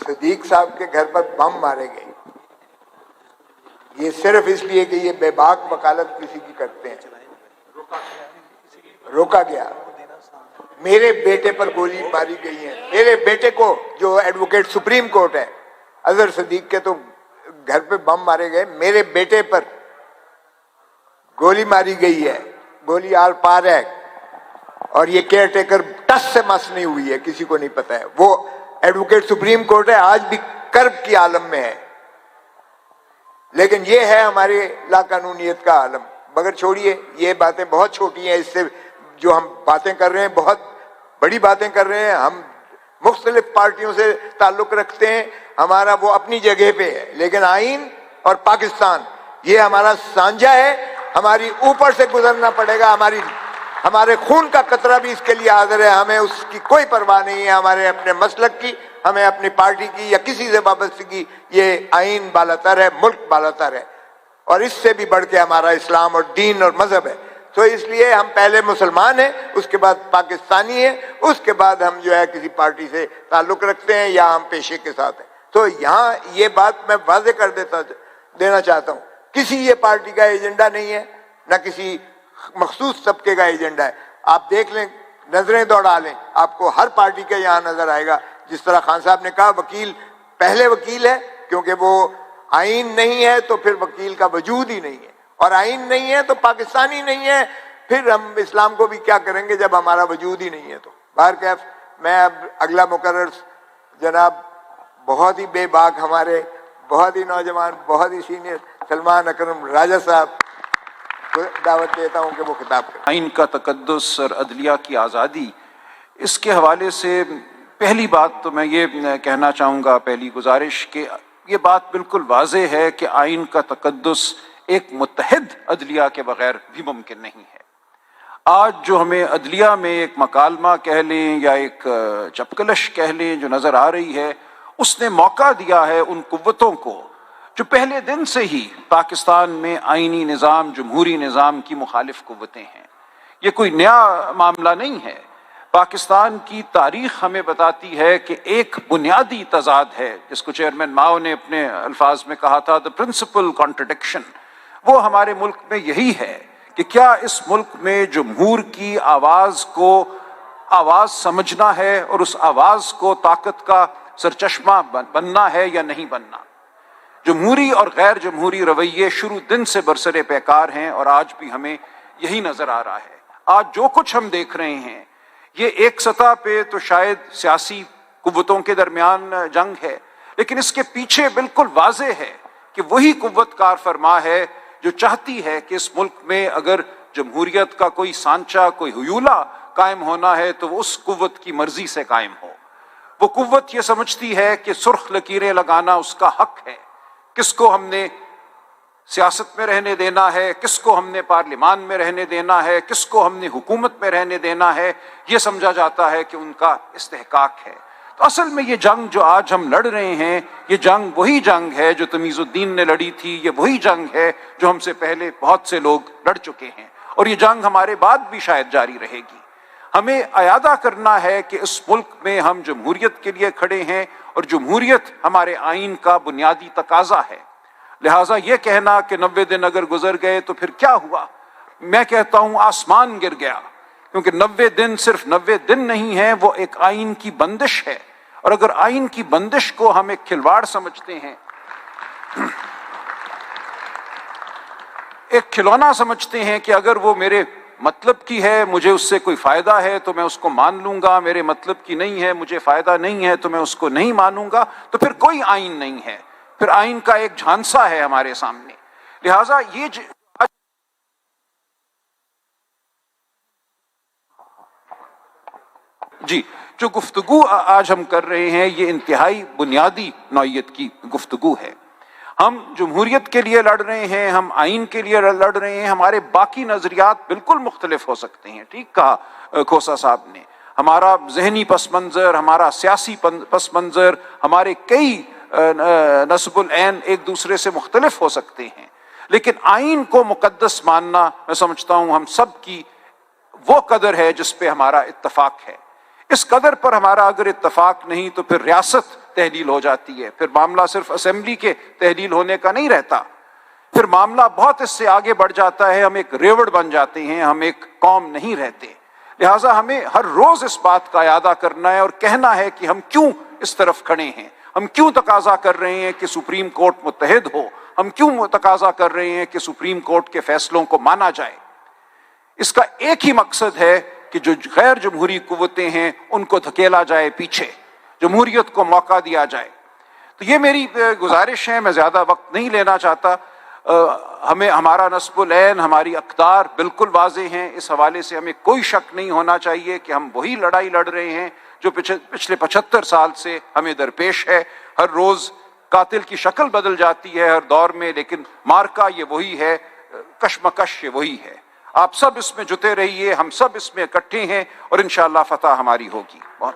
صدیق صاحب کے گھر پر بم مارے گئے، یہ صرف اس لیے کہ یہ بے باک وکالت کسی کی کرتے ہیں، روکا گیا۔ میرے بیٹے پر گولی ماری گئی ہے، میرے بیٹے کو جو ایڈوکیٹ سپریم کورٹ ہے اظہر صدیق کے تو گھر پہ بم مارے گئے، میرے بیٹے پر گولی ماری گئی ہے، گولی آر پار ہے، اور یہ کیئر ٹیکر ٹس سے مس نہیں ہوئی ہے، کسی کو نہیں پتا ہے۔ وہ ایڈوکیٹ سپریم کورٹ ہے، آج بھی کرب کی عالم میں ہے، لیکن یہ ہے ہماری لا قانونیت کا عالم۔ مگر چھوڑیے، یہ باتیں بہت چھوٹی ہیں، اس سے جو ہم باتیں کر رہے ہیں بہت بڑی باتیں کر رہے ہیں۔ ہم مختلف پارٹیوں سے تعلق رکھتے ہیں، ہمارا وہ اپنی جگہ پہ ہے، لیکن آئین اور پاکستان یہ ہمارا سانجا ہے، ہماری اوپر سے گزرنا پڑے گا، ہمارے خون کا قطرہ بھی اس کے لیے حاضر ہے، ہمیں اس کی کوئی پرواہ نہیں ہے، ہمارے اپنے مسلک کی، ہمیں اپنی پارٹی کی یا کسی سے وابستگی، یہ آئین بالاتر ہے، ملک بالاتر ہے، اور اس سے بھی بڑھ کے ہمارا اسلام اور دین اور مذہب ہے۔ تو اس لیے ہم پہلے مسلمان ہیں، اس کے بعد پاکستانی ہیں، اس کے بعد ہم جو ہے کسی پارٹی سے تعلق رکھتے ہیں یا ہم پیشے کے ساتھ ہیں۔ تو یہاں یہ بات میں واضح کر دینا چاہتا ہوں، کسی یہ پارٹی کا ایجنڈا نہیں ہے، نہ کسی مخصوص طبقے کا ایجنڈا ہے۔ آپ دیکھ لیں، نظریں دوڑا لیں، آپ کو ہر پارٹی کے یہاں نظر آئے گا۔ جس طرح خان صاحب نے کہا وکیل پہلے وکیل ہے، کیونکہ وہ آئین نہیں ہے تو پھر وکیل کا وجود ہی نہیں ہے، اور آئین نہیں ہے تو پاکستانی نہیں ہے، پھر ہم اسلام کو بھی کیا کریں گے جب ہمارا وجود ہی نہیں ہے۔ تو بہرکیف میں اب اگلا مقرر جناب بہت ہی بے باک، ہمارے بہت ہی نوجوان، بہت ہی سینئر سلمان اکرم راجہ صاحب کو دعوت دیتا ہوں کہ وہ خطاب کریں۔ آئین کا تقدس اور عدلیہ کی آزادی، اس کے حوالے سے پہلی بات تو میں یہ کہنا چاہوں گا، پہلی گزارش، کہ یہ بات بالکل واضح ہے کہ آئین کا تقدس ایک متحد عدلیہ کے بغیر بھی ممکن نہیں ہے۔ آج جو ہمیں عدلیہ میں ایک مکالمہ کہہ لیں یا ایک چپکلش کہہ لیں جو نظر آ رہی ہے، اس نے موقع دیا ہے ان قوتوں کو جو پہلے دن سے ہی پاکستان میں آئینی نظام، جمہوری نظام کی مخالف قوتیں ہیں۔ یہ کوئی نیا معاملہ نہیں ہے، پاکستان کی تاریخ ہمیں بتاتی ہے کہ ایک بنیادی تضاد ہے، جس کو چیئرمین ماؤ نے اپنے الفاظ میں کہا تھا the principal contradiction، وہ ہمارے ملک میں یہی ہے کہ کیا اس ملک میں جمہور کی آواز کو آواز سمجھنا ہے اور اس آواز کو طاقت کا سرچشمہ بننا ہے یا نہیں بننا۔ جمہوری اور غیر جمہوری رویے شروع دن سے برسر پیکار ہیں، اور آج بھی ہمیں یہی نظر آ رہا ہے۔ آج جو کچھ ہم دیکھ رہے ہیں یہ ایک سطح پہ تو شاید سیاسی قوتوں کے درمیان جنگ ہے، لیکن اس کے پیچھے بالکل واضح ہے کہ وہی قوت کار فرما ہے جو چاہتی ہے کہ اس ملک میں اگر جمہوریت کا کوئی سانچہ، کوئی حیولہ قائم ہونا ہے تو وہ اس قوت کی مرضی سے قائم ہو۔ وہ قوت یہ سمجھتی ہے کہ سرخ لکیریں لگانا اس کا حق ہے، کس کو ہم نے سیاست میں رہنے دینا ہے، کس کو ہم نے پارلیمان میں رہنے دینا ہے، کس کو ہم نے حکومت میں رہنے دینا ہے، یہ سمجھا جاتا ہے کہ ان کا استحقاق ہے۔ تو اصل میں یہ جنگ جو آج ہم لڑ رہے ہیں، یہ جنگ وہی جنگ ہے جو تمیز الدین نے لڑی تھی، یہ وہی جنگ ہے جو ہم سے پہلے بہت سے لوگ لڑ چکے ہیں، اور یہ جنگ ہمارے بعد بھی شاید جاری رہے گی۔ ہمیں اعادہ کرنا ہے کہ اس ملک میں ہم جمہوریت کے لیے کھڑے ہیں، اور جمہوریت ہمارے آئین کا بنیادی تقاضا ہے۔ لہٰذا یہ کہنا کہ 90 دن اگر گزر گئے تو پھر کیا ہوا، میں کہتا ہوں آسمان گر گیا، کیونکہ 90 دن صرف 90 دن نہیں ہیں، وہ ایک آئین کی بندش ہے، اور اگر آئین کی بندش کو ہم ایک کھلواڑ سمجھتے ہیں، ایک کھلونا سمجھتے ہیں کہ اگر وہ میرے مطلب کی ہے، مجھے اس سے کوئی فائدہ ہے تو میں اس کو مان لوں گا، میرے مطلب کی نہیں ہے، مجھے فائدہ نہیں ہے تو میں اس کو نہیں مانوں گا، تو پھر کوئی آئین نہیں ہے، پھر آئین کا ایک جھانسا ہے ہمارے سامنے۔ لہٰذا یہ جو گفتگو آج ہم کر رہے ہیں یہ انتہائی بنیادی نوعیت کی گفتگو ہے۔ ہم جمہوریت کے لیے لڑ رہے ہیں، ہم آئین کے لیے لڑ رہے ہیں، ہمارے باقی نظریات بالکل مختلف ہو سکتے ہیں، ٹھیک کہا کھوسا صاحب نے، ہمارا ذہنی پس منظر، ہمارا سیاسی پس منظر، ہمارے کئی نصب العین ایک دوسرے سے مختلف ہو سکتے ہیں، لیکن آئین کو مقدس ماننا میں سمجھتا ہوں ہم سب کی وہ قدر ہے جس پہ ہمارا اتفاق ہے۔ اس قدر پر ہمارا اگر اتفاق نہیں تو پھر ریاست تحلیل ہو جاتی ہے، پھر معاملہ صرف اسمبلی کے تحلیل ہونے کا نہیں رہتا، پھر معاملہ بہت اس سے آگے بڑھ جاتا ہے، ہم ایک ریوڑ بن جاتے ہیں، ہم ایک قوم نہیں رہتے۔ لہٰذا ہمیں ہر روز اس بات کا اعادہ کرنا ہے اور کہنا ہے کہ ہم کیوں اس طرف کھڑے ہیں، ہم کیوں تقاضا کر رہے ہیں کہ سپریم کورٹ متحد ہو، ہم کیوں تقاضا کر رہے ہیں کہ سپریم کورٹ کے فیصلوں کو مانا جائے۔ اس کا ایک ہی مقصد ہے کہ جو غیر جمہوری قوتیں ہیں ان کو دھکیلا جائے پیچھے، جمہوریت کو موقع دیا جائے۔ تو یہ میری گزارش ہے، میں زیادہ وقت نہیں لینا چاہتا۔ ہمیں ہمارا نصب العین، ہماری اقدار بالکل واضح ہیں، اس حوالے سے ہمیں کوئی شک نہیں ہونا چاہیے کہ ہم وہی لڑائی لڑ رہے ہیں جو پچھلے 75 سال سے ہمیں درپیش ہے۔ ہر روز قاتل کی شکل بدل جاتی ہے ہر دور میں، لیکن مارکا یہ وہی ہے، کشمکش یہ وہی ہے۔ آپ سب اس میں جتے رہیے، ہم سب اس میں اکٹھے ہیں اور انشاءاللہ فتح ہماری ہوگی۔ بہت